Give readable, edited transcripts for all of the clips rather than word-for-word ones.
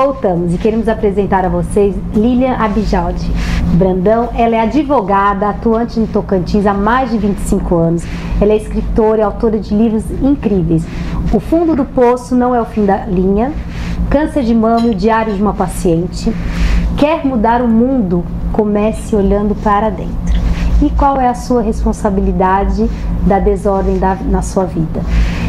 voltamos e queremos apresentar a vocês Lilian Abijaldi Brandão. Ela é advogada, atuante no Tocantins há mais de 25 anos. Ela é escritora e autora de livros incríveis. O Fundo do Poço Não é o Fim da Linha, Câncer de Mama e o Diário de uma Paciente. Quer mudar o mundo? Comece olhando para dentro. E qual é a sua responsabilidade da desordem na sua vida?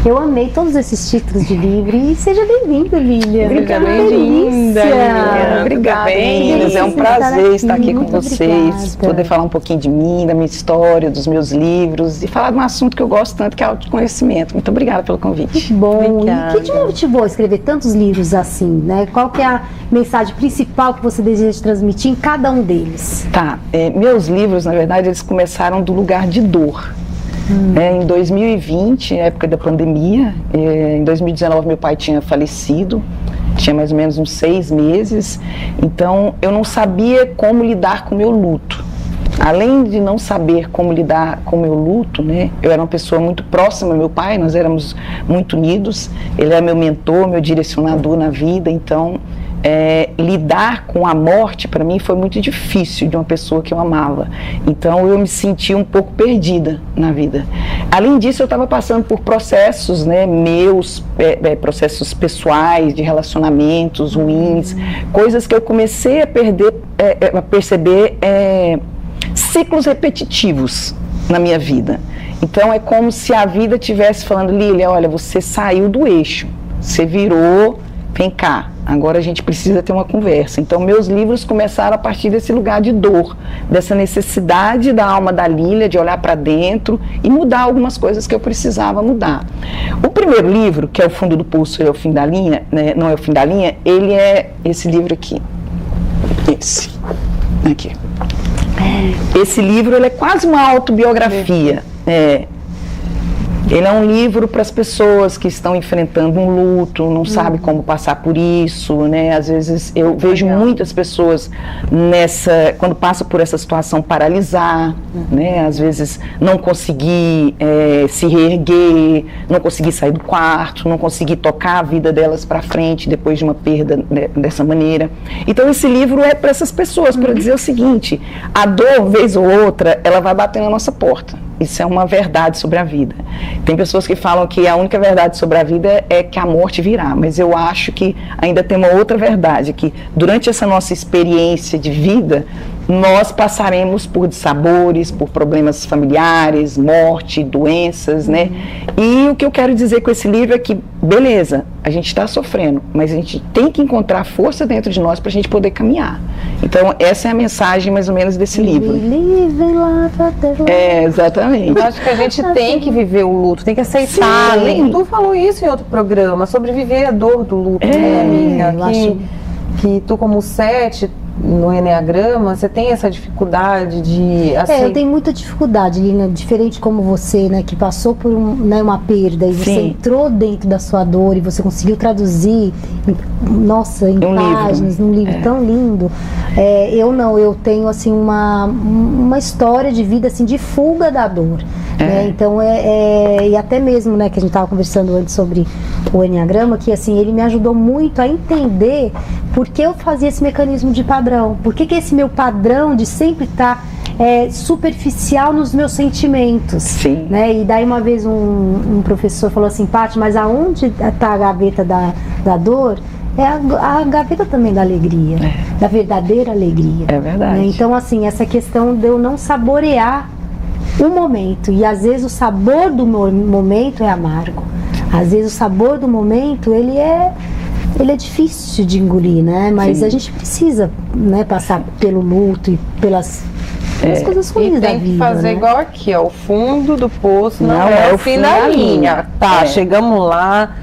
Eu amei todos esses títulos de livro e seja bem-vinda, Lilian. Seja bem-vinda, Lilian. Obrigada, meninas. É um prazer estar aqui com vocês, poder falar um pouquinho de mim, da minha história, dos meus livros e falar de um assunto que eu gosto tanto, que é autoconhecimento. Muito obrigada pelo convite. Que bom. Obrigada. E que te motivou a escrever tantos livros assim, né? Qual que é a mensagem principal que você deseja transmitir em cada um deles? Tá. Meus livros, na verdade, eles começaram do lugar de dor. Em 2020, época da pandemia, em 2019 meu pai tinha falecido, tinha mais ou menos uns 6 meses, então eu não sabia como lidar com o meu luto. Além de não saber como lidar com o meu luto, né, eu era uma pessoa muito próxima ao meu pai, nós éramos muito unidos, ele era meu mentor, meu direcionador na vida, então lidar com a morte para mim foi muito difícil, de uma pessoa que eu amava. Então eu me senti um pouco perdida na vida. Além disso, eu estava passando por processos, né, meus, processos pessoais, de relacionamentos ruins, coisas que eu comecei a perceber ciclos repetitivos na minha vida. Então é como se a vida estivesse falando: Lília, olha, você saiu do eixo, você virou, vem cá, agora a gente precisa ter uma conversa. Então meus livros começaram a partir desse lugar de dor, dessa necessidade da alma da Lília de olhar para dentro e mudar algumas coisas que eu precisava mudar. O primeiro livro, que é O Fundo do Poço é o Fim da Linha, né, Não é o Fim da Linha, ele é esse livro aqui. Esse aqui. Esse livro, ele é quase uma autobiografia. Ele é um livro para as pessoas que estão enfrentando um luto, não sabem como passar por isso, né? Às vezes eu vejo muitas pessoas quando passam por essa situação, paralisar, né? Às vezes não conseguir se reerguer, não conseguir sair do quarto, não conseguir tocar a vida delas para frente depois de uma perda, né, dessa maneira. Então esse livro é para essas pessoas, para dizer o seguinte: a dor, vez ou outra, ela vai bater na nossa porta. Isso é uma verdade sobre a vida. Tem pessoas que falam que a única verdade sobre a vida é que a morte virá, mas eu acho que ainda tem uma outra verdade, que durante essa nossa experiência de vida, nós passaremos por dissabores, por problemas familiares, morte, doenças, né? E o que eu quero dizer com esse livro é que, beleza, a gente está sofrendo, mas a gente tem que encontrar força dentro de nós para a gente poder caminhar. Então, essa é a mensagem, mais ou menos, desse livro. Exatamente. Eu acho que a gente tem que viver o luto, tem que aceitar. Tu falou isso em outro programa, sobre viver a dor do luto, né, amiga? Que tu, como 7, no Enneagrama, você tem essa dificuldade de... eu tenho muita dificuldade, Lina, diferente como você, né, que passou por uma perda e você entrou dentro da sua dor e você conseguiu traduzir, em páginas, num livro tão lindo. Eu tenho assim uma história de vida assim, de fuga da dor. Né? Então, e até mesmo, né, que a gente estava conversando antes sobre o Enneagrama, que assim, ele me ajudou muito a entender por que eu fazia esse mecanismo de padrão, por que esse meu padrão de sempre estar superficial nos meus sentimentos. Né? E daí uma vez um professor falou assim: Paty, mas aonde está a gaveta da dor? É a gaveta também da alegria, da verdadeira alegria. É verdade. Né? Então, assim, essa questão de eu não saborear o momento, e às vezes o sabor do momento é amargo, às vezes o sabor do momento ele é difícil de engolir, né? Mas a gente precisa, né, passar pelo luto e pelas coisas ruins da vida. Tem que fazer, né? igual aqui, ó, o fundo do poço não é o fim da linha. Tá, chegamos lá,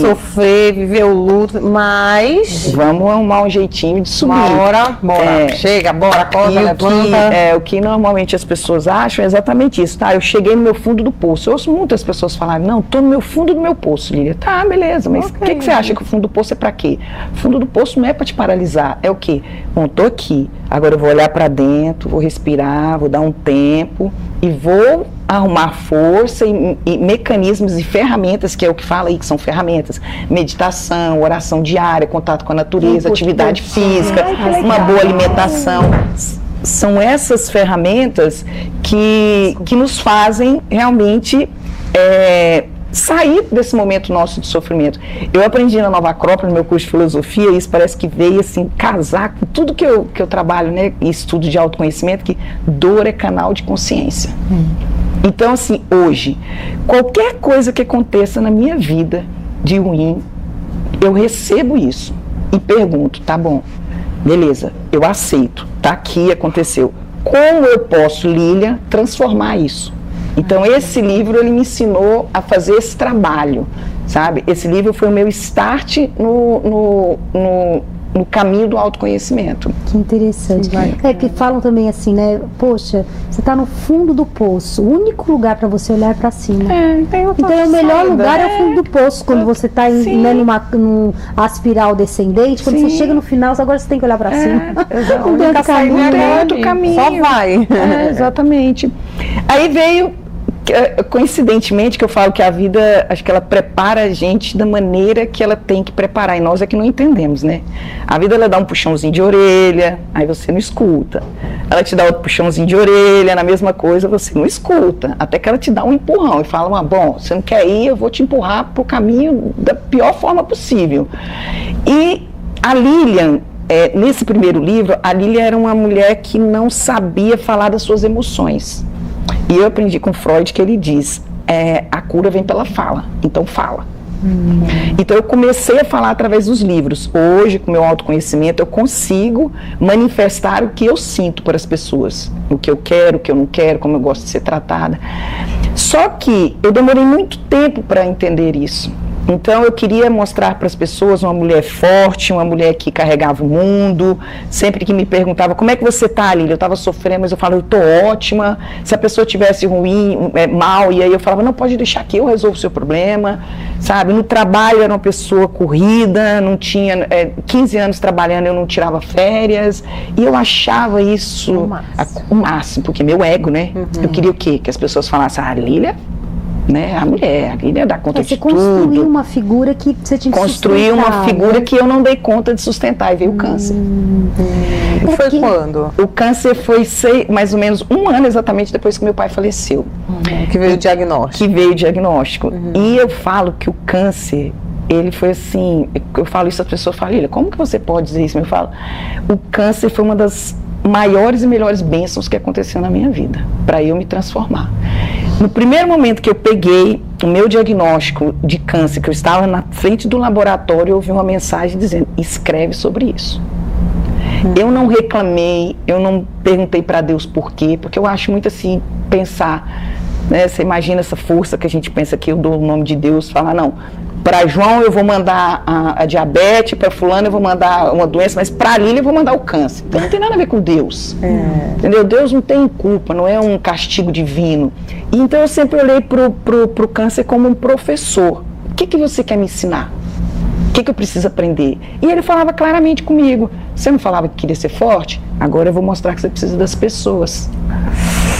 sofrer, viver o luto, mas... Vamos arrumar um jeitinho de subir. Bora. Chega, bora, acorda, levanta. O que normalmente as pessoas acham é exatamente isso, tá? Eu cheguei no meu fundo do poço. Eu ouço muitas pessoas falarem: não, tô no meu fundo do meu poço, Lília. Tá, beleza, mas o que você acha que o fundo do poço é pra quê? O fundo do poço não é pra te paralisar, é o quê? Bom, tô aqui. Agora eu vou olhar para dentro, vou respirar, vou dar um tempo e vou arrumar força e mecanismos e ferramentas, que é o que fala aí, que são ferramentas, meditação, oração diária, contato com a natureza, atividade física, uma boa alimentação. São essas ferramentas que nos fazem realmente sair desse momento nosso de sofrimento. Eu aprendi na Nova Acrópole, no meu curso de filosofia, e isso parece que veio assim, casar com tudo que eu trabalho, né, estudo de autoconhecimento, que dor é canal de consciência. Então, assim, hoje, qualquer coisa que aconteça na minha vida de ruim, eu recebo isso e pergunto, tá bom, beleza, eu aceito, tá aqui, aconteceu. Como eu posso, Lília, transformar isso? Então, esse livro, ele me ensinou a fazer esse trabalho, sabe? Esse livro foi o meu start no caminho do autoconhecimento. Que interessante. Que falam também assim, né? Poxa, você está no fundo do poço, o único lugar para você olhar para cima. Então, o melhor lugar é o fundo do poço, quando você está numa espiral descendente, quando você chega no final, agora você tem que olhar para cima. Não tem outro caminho. Só vai. Exatamente. Aí veio, coincidentemente, que eu falo que a vida, acho que ela prepara a gente da maneira que ela tem que preparar, e nós é que não entendemos, né? A vida, ela dá um puxãozinho de orelha, aí você não escuta. Ela te dá outro puxãozinho de orelha, na mesma coisa, você não escuta, até que ela te dá um empurrão e fala, bom, você não quer ir, eu vou te empurrar pro caminho da pior forma possível. E a Lilian, nesse primeiro livro, a Lilian era uma mulher que não sabia falar das suas emoções. E eu aprendi com Freud que ele diz, a cura vem pela fala, então fala. Então eu comecei a falar através dos livros. Hoje, com o meu autoconhecimento, eu consigo manifestar o que eu sinto para as pessoas. O que eu quero, o que eu não quero, como eu gosto de ser tratada. Só que eu demorei muito tempo para entender isso. Então eu queria mostrar para as pessoas uma mulher forte, uma mulher que carregava o mundo. Sempre que me perguntava, como é que você está, Lília? Eu estava sofrendo, mas eu falo, eu estou ótima. Se a pessoa estivesse ruim, mal, e aí eu falava, não, pode deixar que eu resolvo o seu problema, sabe? No trabalho era uma pessoa corrida, não tinha 15 anos trabalhando, eu não tirava férias, e eu achava isso o máximo, porque meu ego, né? Eu queria o quê? Que as pessoas falassem, Lília, né, a Lília dá conta de tudo. Você construiu uma figura que você tinha que construir uma figura, né? Que eu não dei conta de sustentar, e veio o câncer. E foi quando? O câncer foi mais ou menos um ano exatamente depois que meu pai faleceu. Que veio o diagnóstico. Que veio o diagnóstico. E eu falo que o câncer, ele foi assim, eu falo isso, as pessoas falam, Lília, como que você pode dizer isso? Eu falo, o câncer foi uma das maiores e melhores bênçãos que aconteceu na minha vida, para eu me transformar. No primeiro momento que eu peguei o meu diagnóstico de câncer, que eu estava na frente do laboratório, eu ouvi uma mensagem dizendo, escreve sobre isso. Eu não reclamei, eu não perguntei para Deus por quê, porque eu acho muito assim, pensar, né, você imagina essa força que a gente pensa que eu dou o nome de Deus, falar, não, para João eu vou mandar a diabetes, para fulano eu vou mandar uma doença, mas para Lília eu vou mandar o câncer. Então não tem nada a ver com Deus, entendeu? Deus não tem culpa, não é um castigo divino. E então eu sempre olhei pro câncer como um professor. O que você quer me ensinar? O que eu preciso aprender? E ele falava claramente comigo, você não falava que queria ser forte? Agora eu vou mostrar que você precisa das pessoas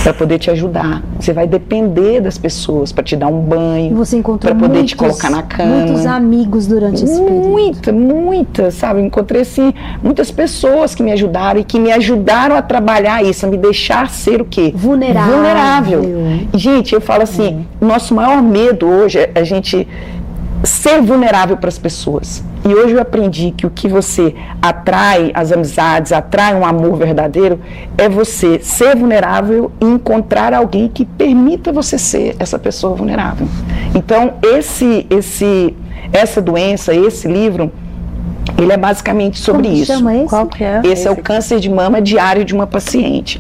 para poder te ajudar. Você vai depender das pessoas para te dar um banho, para poder te colocar na cama. Muitos amigos durante esse período. Muita, sabe? Encontrei assim, muitas pessoas que me ajudaram e que me ajudaram a trabalhar isso, a me deixar ser o quê? Vulnerável. E, gente, eu falo assim, o nosso maior medo hoje é a gente ser vulnerável para as pessoas. E hoje eu aprendi que o que você atrai, as amizades, atrai um amor verdadeiro, é você ser vulnerável e encontrar alguém que permita você ser essa pessoa vulnerável. Então, essa doença, esse livro, ele é basicamente sobre isso. Como chama esse? Qual que é? Esse é o câncer de mama diário de uma paciente.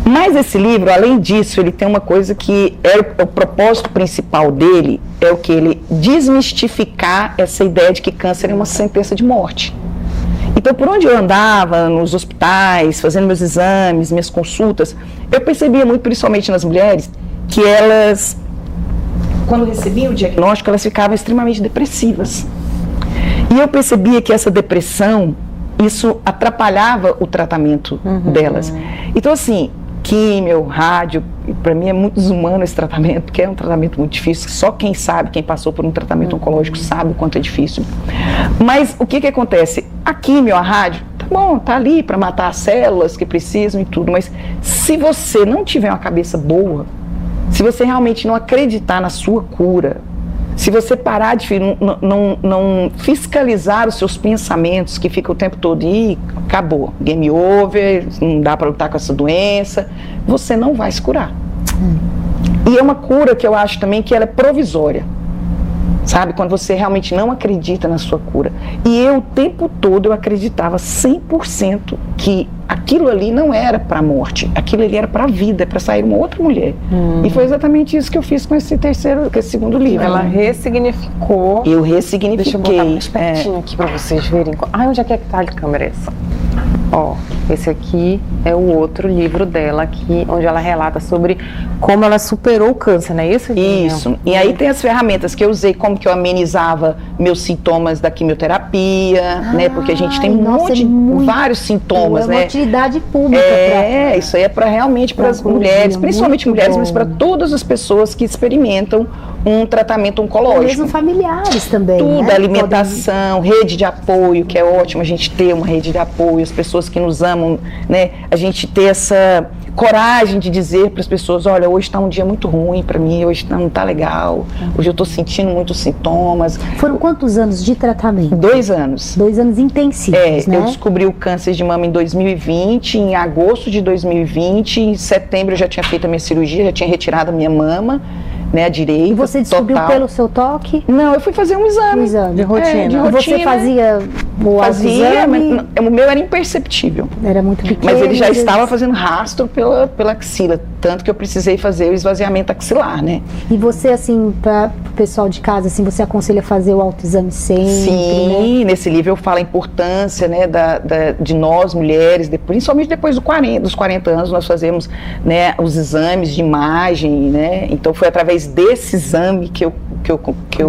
Mas esse livro, além disso, ele tem uma coisa que o propósito principal dele, é o que? Ele desmistificar essa ideia de que câncer é uma sentença de morte. Então, por onde eu andava, nos hospitais, fazendo meus exames, minhas consultas, eu percebia muito, principalmente nas mulheres, que elas, quando recebiam o diagnóstico, elas ficavam extremamente depressivas. E eu percebia que essa depressão, isso atrapalhava o tratamento delas. Então, assim, químio, rádio, para mim é muito desumano esse tratamento, porque é um tratamento muito difícil. Só quem sabe, quem passou por um tratamento oncológico sabe o quanto é difícil. Mas o que acontece? A químio, a rádio, tá bom, tá ali para matar as células que precisam e tudo, mas se você não tiver uma cabeça boa, se você realmente não acreditar na sua cura, se você parar de não fiscalizar os seus pensamentos, que fica o tempo todo, e acabou, game over, não dá para lutar com essa doença, você não vai se curar. E é uma cura que eu acho também que ela é provisória, sabe? Quando você realmente não acredita na sua cura. E eu, o tempo todo, eu acreditava 100% que aquilo ali não era para a morte, aquilo ali era para a vida, para sair uma outra mulher. E foi exatamente isso que eu fiz com esse segundo livro. Ela ressignificou. Eu ressignifiquei. Deixa eu botar mais pertinho aqui para vocês verem. Ai, onde é que tá a câmera essa? Ó, esse aqui é o outro livro dela aqui, onde ela relata sobre como ela superou o câncer, não é isso? Isso. E aí tem as ferramentas que eu usei, como que eu amenizava meus sintomas da quimioterapia, né? Porque a gente tem vários sintomas, né? É uma utilidade pública. Isso aí é para realmente para as mulheres, principalmente mulheres, mas para todas as pessoas que experimentam um tratamento oncológico. Mesmo familiares também. Tudo, né? Alimentação, rede de apoio, que é ótimo a gente ter uma rede de apoio, as pessoas que nos amam, né? A gente ter essa coragem de dizer para as pessoas, olha, hoje está um dia muito ruim para mim, hoje não está legal, hoje eu estou sentindo muitos sintomas. Foram quantos anos de tratamento? 2 anos. 2 anos intensivos, né? Eu descobri o câncer de mama em 2020, em agosto de 2020, em setembro eu já tinha feito a minha cirurgia, já tinha retirado a minha mama, né, a direita. E você descobriu total. Pelo seu toque? Não, eu fui fazer um exame. De rotina. De rotina. Você fazia o Fazia, mas exame? o meu era imperceptível. Era muito pequeno. Mas ele já estava fazendo rastro pela axila, tanto que eu precisei fazer o esvaziamento axilar, né? E você, assim, para o pessoal de casa, assim, você aconselha fazer o autoexame sempre? Sim, né? Nesse livro eu falo a importância, né, de nós mulheres, principalmente depois dos 40 anos, nós fazemos, né, os exames de imagem, né? Então foi através desse exame que eu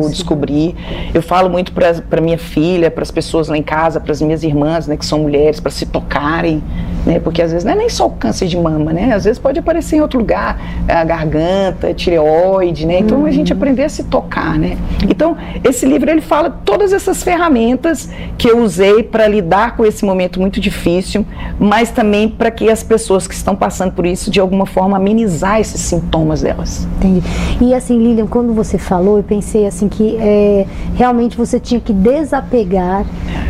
descobri. Eu falo muito para minha filha, para as pessoas lá em casa, para as minhas irmãs, né, que são mulheres, para se tocarem, né? Porque às vezes não é nem só o câncer de mama, né? Às vezes pode aparecer em outro lugar, a garganta, a tireoide, né? Então a gente aprender a se tocar, né? Então esse livro ele fala todas essas ferramentas que eu usei para lidar com esse momento muito difícil, mas também para que as pessoas que estão passando por isso de alguma forma amenizar esses sintomas delas. Entendi. E assim, Lilian, quando você falou, eu pensei assim que realmente você tinha que desapegar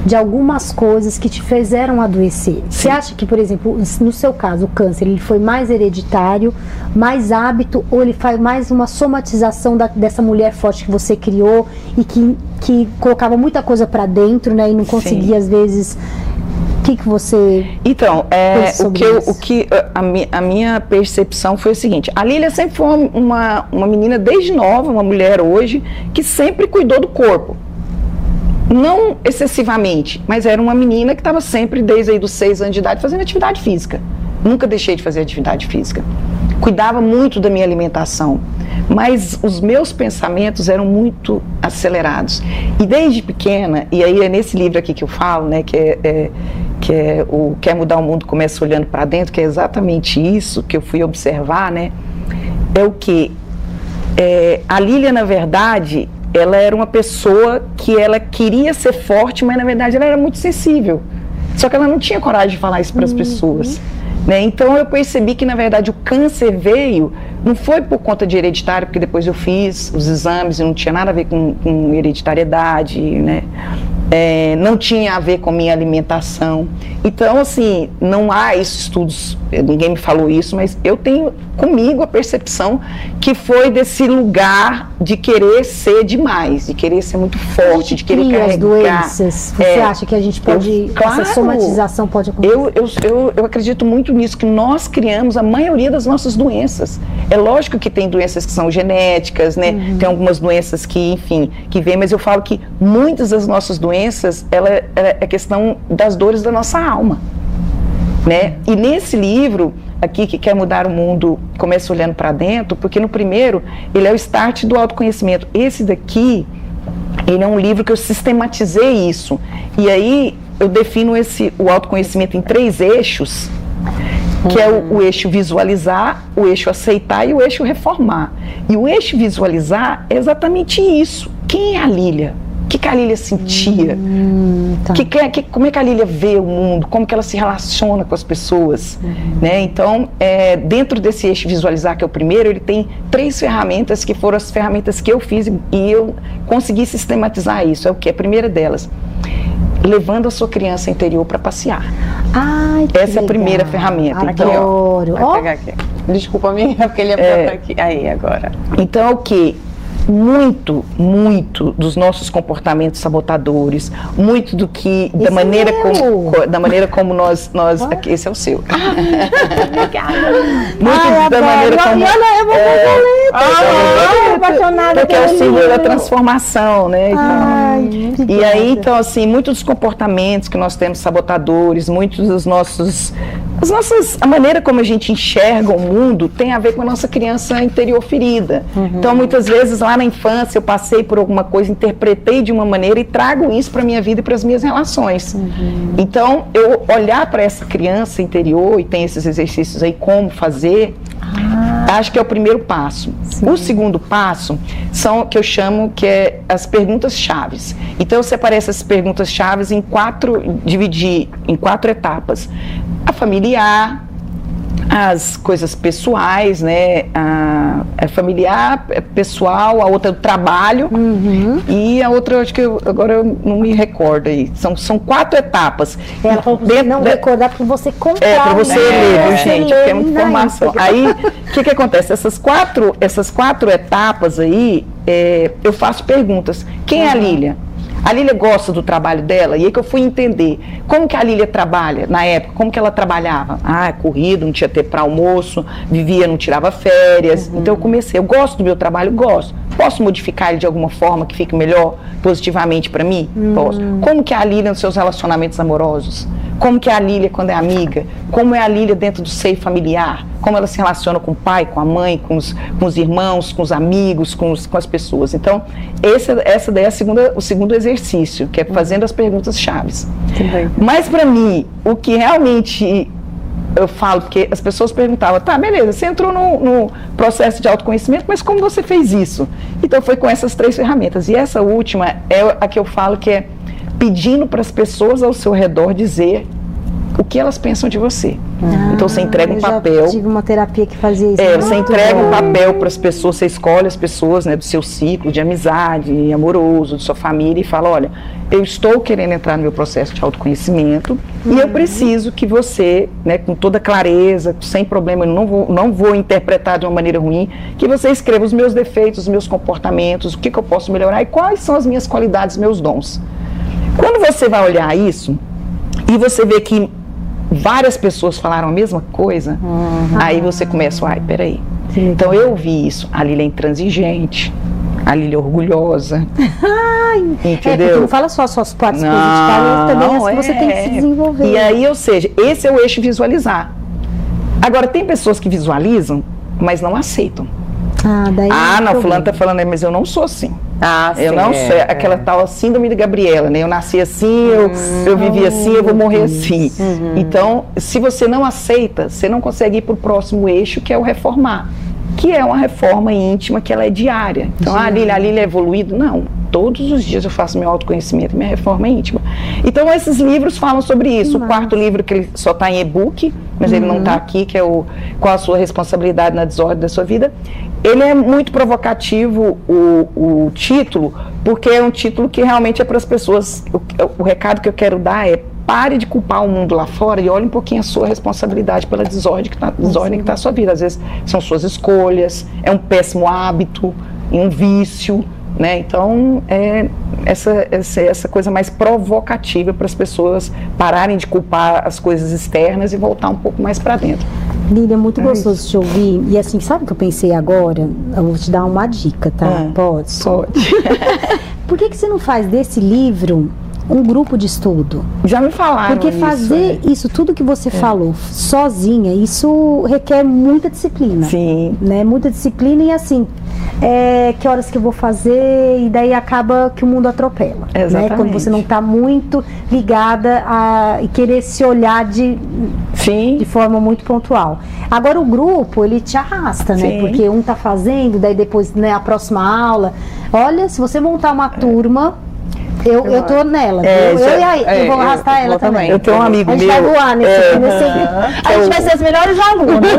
de algumas coisas que te fizeram adoecer. Sim. Você acha que, por exemplo, no seu caso, o câncer, ele foi mais hereditário, mais hábito, ou ele faz mais uma somatização dessa mulher forte que você criou e que colocava muita coisa para dentro, né, e não conseguia, Sim. às vezes... O que você... Então, a minha percepção foi o seguinte: a Lília sempre foi uma menina desde nova, uma mulher hoje, que sempre cuidou do corpo. Não excessivamente, mas era uma menina que estava sempre, desde aí dos 6 anos de idade, fazendo atividade física. Nunca deixei de fazer atividade física. Cuidava muito da minha alimentação, mas os meus pensamentos eram muito acelerados. E desde pequena, e aí é nesse livro aqui que eu falo, né, que é o Quer Mudar o Mundo, Começa Olhando para Dentro, que é exatamente isso que eu fui observar, né, é o que a Lília, na verdade, ela era uma pessoa que ela queria ser forte, mas na verdade ela era muito sensível, só que ela não tinha coragem de falar isso para as pessoas, né? Então eu percebi que na verdade o câncer veio, não foi por conta de hereditário, porque depois eu fiz os exames e não tinha nada a ver com hereditariedade, né? Não tinha a ver com minha alimentação. Então, assim, não há esses estudos, ninguém me falou isso, mas eu tenho comigo a percepção que foi desse lugar de querer ser demais, de querer ser muito forte, de querer carregar as doenças. Você acha que a gente pode, essa somatização pode acontecer? Eu acredito muito nisso, que nós criamos a maioria das nossas doenças. É lógico que tem doenças que são genéticas, né? Tem algumas doenças que, enfim, que vêm, mas eu falo que muitas das nossas doenças, ela é questão das dores da nossa alma, né? E nesse livro aqui, que Quer Mudar o Mundo, Começa Olhando para Dentro, porque no primeiro, ele é o start do autoconhecimento. Esse daqui, ele é um livro que eu sistematizei isso. E aí, eu defino o autoconhecimento em 3 eixos, que é o eixo visualizar, o eixo aceitar e o eixo reformar. E o eixo visualizar é exatamente isso. Quem é a Lília? O que a Lília sentia? Tá. Como é que a Lília vê o mundo? Como que ela se relaciona com as pessoas? Né? Então, dentro desse eixo visualizar, que é o primeiro, ele tem 3 ferramentas que foram as ferramentas que eu fiz e eu consegui sistematizar isso. É o que? A primeira delas, levando a sua criança interior para passear. Ai, essa é a primeira ferramenta. Adoro. Então, vai pegar aqui. Desculpa, minha, porque ele ia aqui. Aí, agora. Então, é o que? Muito dos nossos comportamentos sabotadores, muito do que, da maneira como nós aqui, esse é o seu. Muito da maneira como... Eu vou apaixonada. Porque é o símbolo da transformação, né? Então, e aí, então, assim, muitos dos comportamentos que nós temos sabotadores, muitos dos a maneira como a gente enxerga o mundo tem a ver com a nossa criança interior ferida. Então, muitas vezes, lá na infância, eu passei por alguma coisa, interpretei de uma maneira e trago isso para a minha vida e para as minhas relações. Então, eu olhar para essa criança interior, e tem esses exercícios aí, como fazer, acho que é o primeiro passo. Sim. O segundo passo são o que eu chamo que é as perguntas-chaves. Então, eu separei essas perguntas-chaves dividi em 4 etapas. A familiar, as coisas pessoais, né? A familiar, pessoal, a outra do trabalho e a outra, acho que agora eu não me recordo aí. São 4 etapas. Ela falou pra você não recordar, para você comprar. Para você ler, gente, porque é muita informação. Aí, o que acontece? Essas quatro etapas aí, eu faço perguntas. Quem é a Lília? A Lília gosta do trabalho dela, e aí que eu fui entender como que a Lília trabalha na época, como que ela trabalhava. Corrido, não tinha tempo para almoço, não tirava férias. Então eu comecei, eu gosto do meu trabalho, gosto. Posso modificar ele de alguma forma que fique melhor, positivamente para mim? Posso. Como que é a Lília nos seus relacionamentos amorosos? Como que é a Lília quando é amiga? Como é a Lília dentro do seio familiar? Como ela se relaciona com o pai, com a mãe, com os irmãos, com os amigos, com as pessoas? Então, essa daí é o segundo exercício, que é fazendo as perguntas-chaves. Mas, para mim, o que realmente eu falo, porque as pessoas perguntavam, tá, beleza, você entrou no processo de autoconhecimento, mas como você fez isso? Então, foi com essas 3 ferramentas. E essa última é a que eu falo que é pedindo para as pessoas ao seu redor dizer o que elas pensam de você. Então você entrega um papel. Eu tive uma terapia que fazia isso. Você entrega um papel para as pessoas, você escolhe as pessoas, né, do seu ciclo de amizade, amoroso, de sua família, e fala, olha, eu estou querendo entrar no meu processo de autoconhecimento e eu preciso que você, né, com toda clareza, sem problema, eu não vou interpretar de uma maneira ruim, que você escreva os meus defeitos, os meus comportamentos, o que eu posso melhorar e quais são as minhas qualidades, meus dons. Quando você vai olhar isso e você vê que várias pessoas falaram a mesma coisa, aí você começa, peraí. Então eu ouvi isso, a Lília é intransigente, a Lília é orgulhosa. Entendeu? Porque não fala só as suas partes positivas, também as que você tem que se desenvolver. E aí, ou seja, esse é o eixo visualizar. Agora, tem pessoas que visualizam, mas não aceitam. Fulano tá falando, mas eu não sou assim. Eu não sou aquela tal síndrome de Gabriela, né? Eu nasci assim, eu vivi assim, eu vou morrer assim. Então, se você não aceita, você não consegue ir para o próximo eixo, que é o reformar, que é uma reforma íntima, que ela é diária. Então, a Lília é evoluída? Não. Todos os dias eu faço meu autoconhecimento, minha reforma íntima. Então, esses livros falam sobre isso. O 4º livro, que ele só está em e-book, mas ele não está aqui, que é Qual a Sua Responsabilidade na Desordem da Sua Vida. Ele é muito provocativo, o título, porque é um título que realmente é para as pessoas. O recado que eu quero dar é: pare de culpar o mundo lá fora e olhe um pouquinho a sua responsabilidade pela desordem que está na sua vida. Às vezes são suas escolhas, é um péssimo hábito, um vício, né? Então, essa coisa mais provocativa para as pessoas pararem de culpar as coisas externas e voltar um pouco mais para dentro. Lília, é muito gostoso te ouvir. E assim, sabe o que eu pensei agora? Eu vou te dar uma dica, tá? Pode? Pode. Por que você não faz desse livro um grupo de estudo? Já me falaram. Porque fazer isso, tudo que você falou, sozinha, isso requer muita disciplina. Sim. Né? Muita disciplina e assim, que horas que eu vou fazer, e daí acaba que o mundo atropela. Exatamente. Né? Quando você não está muito ligada e querer se olhar de forma muito pontual. Agora o grupo, ele te arrasta, né? Sim. Porque um tá fazendo, daí depois, né, a próxima aula. Olha, se você montar uma turma, eu tô nela. Eu vou arrastar ela também. Eu tenho um amigo meu. A gente vai voar a gente vai ser as melhores alunas.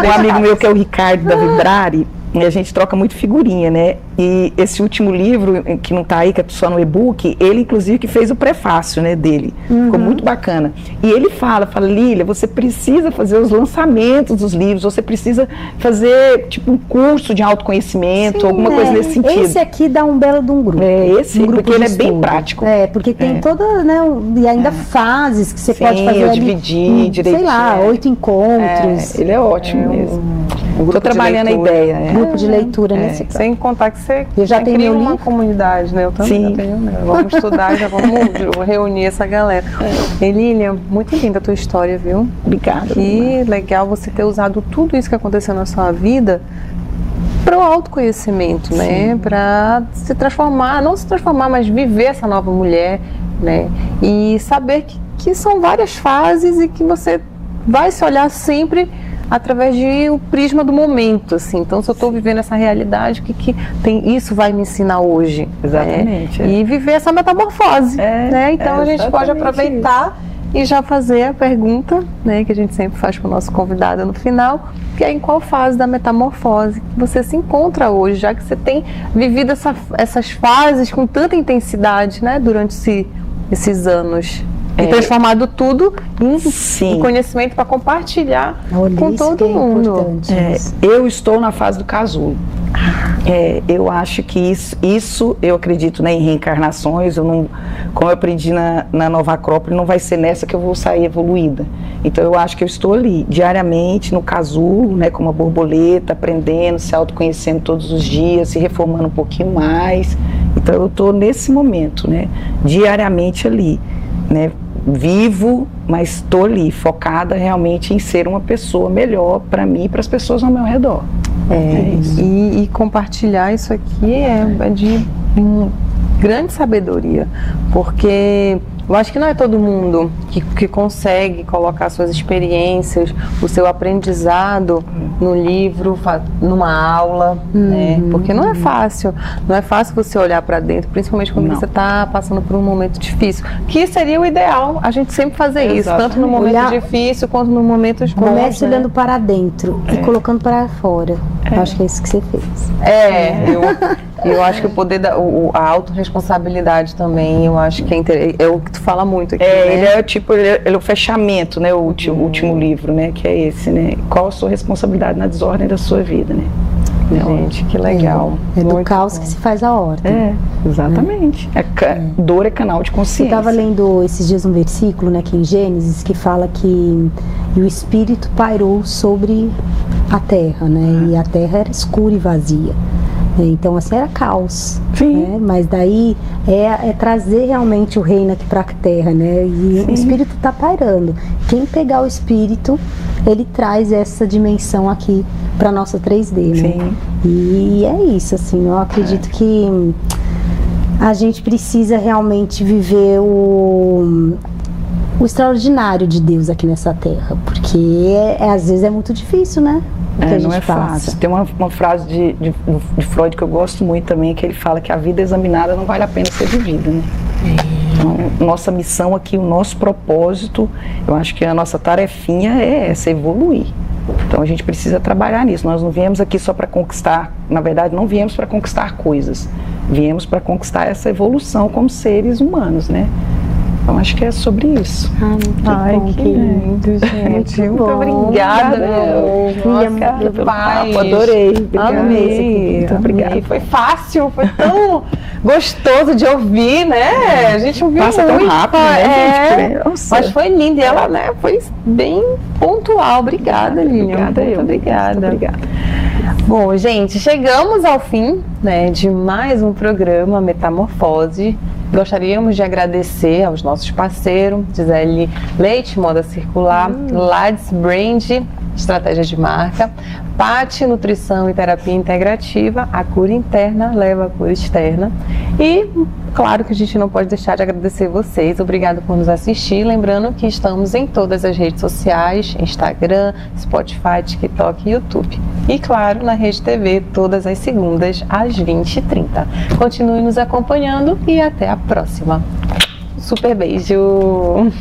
Um amigo meu que é o Ricardo da Vibrari, e a gente troca muito figurinha, né? E esse último livro, que não tá aí, que é só no e-book, ele inclusive que fez o prefácio, né, dele. Ficou muito bacana. E ele fala, Lília, você precisa fazer os lançamentos dos livros, você precisa fazer, tipo, um curso de autoconhecimento, alguma coisa nesse sentido. Esse aqui dá um belo de um grupo. Porque ele é bem prático. Porque tem toda, né, e ainda fases que você pode fazer ali. Dividir direitinho. Sei lá, 8 encontros. Ele é ótimo mesmo. Estou trabalhando a ideia. Grupo de leitura nesse caso. Sem contar que você já cria uma comunidade, né? Eu também já tenho, né? Vamos estudar, já vamos reunir essa galera. Lília, muito linda a tua história, viu? Obrigada. Que legal você ter usado tudo isso que aconteceu na sua vida para o autoconhecimento, né? Para se transformar, não se transformar, mas viver essa nova mulher, né? E saber que são várias fases e que você vai se olhar sempre através de o prisma do momento, assim. Então, se eu estou vivendo essa realidade, o que tem, isso vai me ensinar hoje? Exatamente. E viver essa metamorfose, né? Então, a gente pode aproveitar e já fazer a pergunta, né, que a gente sempre faz para o nosso convidado no final, que é em qual fase da metamorfose que você se encontra hoje, já que você tem vivido essas fases com tanta intensidade, né, durante esses anos. E transformado tudo em conhecimento para compartilhar com todo mundo. Eu estou na fase do casulo. Eu acho que isso eu acredito, né, em reencarnações. Como eu aprendi na Nova Acrópole, não vai ser nessa que eu vou sair evoluída. Então eu acho que eu estou ali, diariamente, no casulo, né, como uma borboleta, aprendendo, se autoconhecendo todos os dias, se reformando um pouquinho mais. Então eu estou nesse momento, né, diariamente ali, né, vivo, mas estou ali, focada realmente em ser uma pessoa melhor para mim e para as pessoas ao meu redor. E compartilhar isso aqui é de grande sabedoria, porque eu acho que não é todo mundo que consegue colocar suas experiências, o seu aprendizado no livro, numa aula, né? Porque não é fácil você olhar para dentro, principalmente quando você está passando por um momento difícil, que seria o ideal, a gente sempre fazer isso, tanto no momento difícil quanto no momento bom. Comece olhando para dentro e colocando para fora. Eu acho que é isso que você fez. Eu acho que o poder a autorresponsabilidade também, eu acho que é o que tu fala muito aqui, né? Ele é o fechamento, né? O último livro, né? Que é esse, né? Qual a sua responsabilidade na desordem da sua vida, né? Gente, que legal. É do caos que se faz a ordem. Exatamente. Dor é canal de consciência. Eu estava lendo esses dias um versículo, né, aqui em Gênesis, que fala que o Espírito pairou sobre a terra, né? E a terra era escura e vazia. Então, assim, era caos. Né? Mas daí é trazer realmente o reino aqui para a terra, né? E o Espírito está pairando. Quem pegar o Espírito, ele traz essa dimensão aqui para nossa 3D, né? E é isso, assim, eu acredito que a gente precisa realmente viver o extraordinário de Deus aqui nessa terra, porque às vezes é muito difícil, né? Não é fácil. Tem uma frase de Freud que eu gosto muito também, que ele fala que a vida examinada não vale a pena ser vivida, né? Então, nossa missão aqui, o nosso propósito, eu acho que a nossa tarefinha é essa, evoluir. Então a gente precisa trabalhar nisso. Nós não viemos aqui só para conquistar, na verdade não viemos para conquistar coisas, viemos para conquistar essa evolução como seres humanos, né? Então acho que é sobre isso. Que lindo, gente. Muito obrigada, pelo papo, adorei. Amei. Muito obrigada. Foi fácil, foi tão gostoso de ouvir, né? A gente ouviu muito. Tão rápido, né, gente? Mas foi lindo e ela, né, foi bem pontual. Obrigada, Lília. Obrigada. Bom, gente, chegamos ao fim, né, de mais um programa Metamorfose. Gostaríamos de agradecer aos nossos parceiros, Gisele Leite, Moda Circular, Lads Brand, Estratégia de Marca, PAT, Nutrição e Terapia Integrativa, a cura interna leva a cura externa. E claro que a gente não pode deixar de agradecer vocês. Obrigado por nos assistir. Lembrando que estamos em todas as redes sociais, Instagram, Spotify, TikTok e YouTube. E claro, na Rede TV, todas as segundas às 20h30. Continue nos acompanhando e até a próxima. Super beijo!